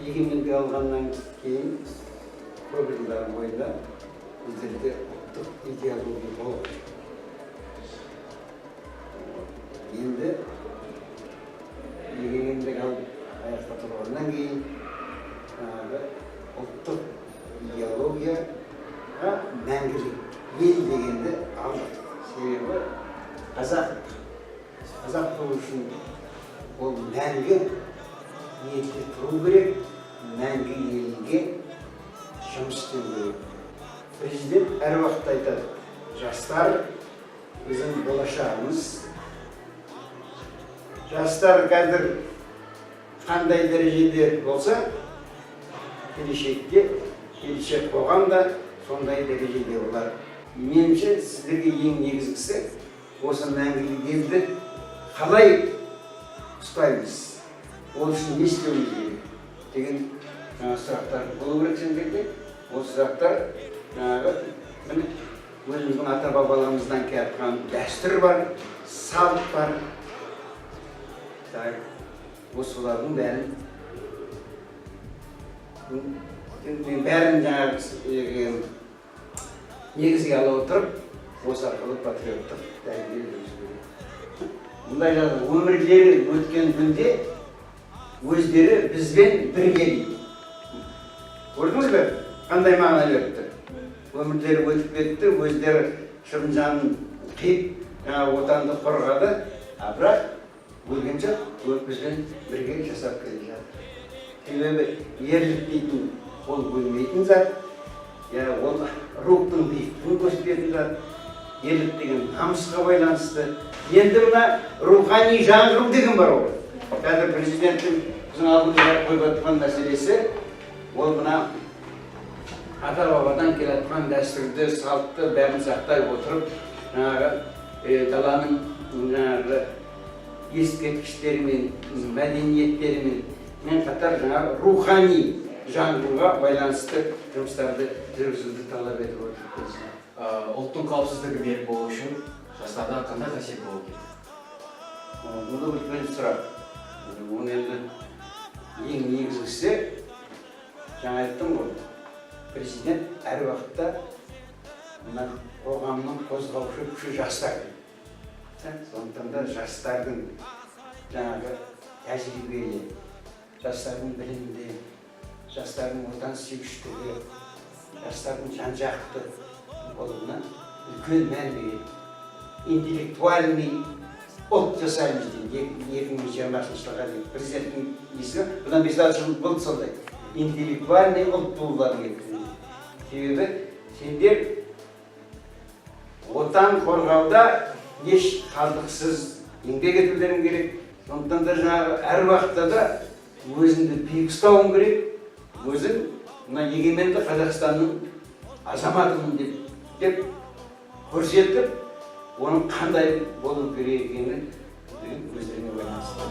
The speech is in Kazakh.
егемендік алғаннан кейін көп жылдар бойында біздерде ұлттық идеология болды. Енді егемендік алып аяққа тұрғаннан кейін ұлттық идеологияға мәңгілік ел дегенді алдық. Себебі қазақ болу үшін ол мәңгі елде тұру керек, мәңгі елге жұмыс істеу керек. Президент әр уақытта айтады, жастар біздің болашағымыз. Жастар қазір қандай дәрежеде болса, келешек қоғам да сондай дәрежеде олар. Меніңше сіздерге ең негізгісі осы мәңгілік елді қалай ұстаймыз, ол үшін не істеуіміз керек деген сұрақтар болу керек сендерде. Ол сұрақтар өзіміздің ата-бабаларымыздан келатқан дәстүр бар, салт бар. Осылардың бәрін негізге ала отырып, осы арқылы патриоттық тәрбие жүргізу. Мұндай өмірлері өткен күнде өздері бізбен бірге дейді. Көрдіңіз бе? Қандай мағына беріпті? Өмірлері өтіп кетті, өздері шыбын жанын қиып, отанды қорғады, бірақ өлген жоқ, бізбен бірге жасап келе жатыр. Себебі ерлік дейтін ол өлмейтін зат, ол рухтың биіктігін көрсететін зат, ерлік деген намысқа байланысты. Енді мына рухани жаңғыру деген бар ғой. Қазір президенттің біздің алдымызға қойып отырған мәселесі, ол мына ата-бабадан келатқан дәстүрді, салтты бәрін сақтай отырып, даланың ескерткіштерімен, мәдениеттерімен қатар рухани жаңғыруға байланысты жұмыстарды жүргізуді талап етіп отыр. Ұлттың қауіпсіздігі берік болу үшін жастардан қандай қасиет болу керек? Бұл үлкен сұрақ. Оны енді ең негізгісі, жаңа айттым ғой, президент әр уақытта қоғамның қозғаушы күші жастар. Сондықтан да жастардың жаңағы тәжірибелі, жастардың білімді, жастардың отансүйгіштігі, жастардың жан-жақты болуына үлкен мән береді. Интеллектуальный ұлт жасаймыз деймін, 2020 жылға дейін. Президенттің несі, бұдан 5-6 жыл болды сондай. Интеллектуальный ұлт болулары керек. Себебі сендер отан қорғауда еш қалдықсыз еңбек етулерің керек. Сондықтан да жаңағы әр уақытта да өзіңді биік ұстауың керек. Өзің мына егеменді Қазақстанның азаматымын деп көрсетіп, оның қандай болу керек екенін өздеріне байланысты.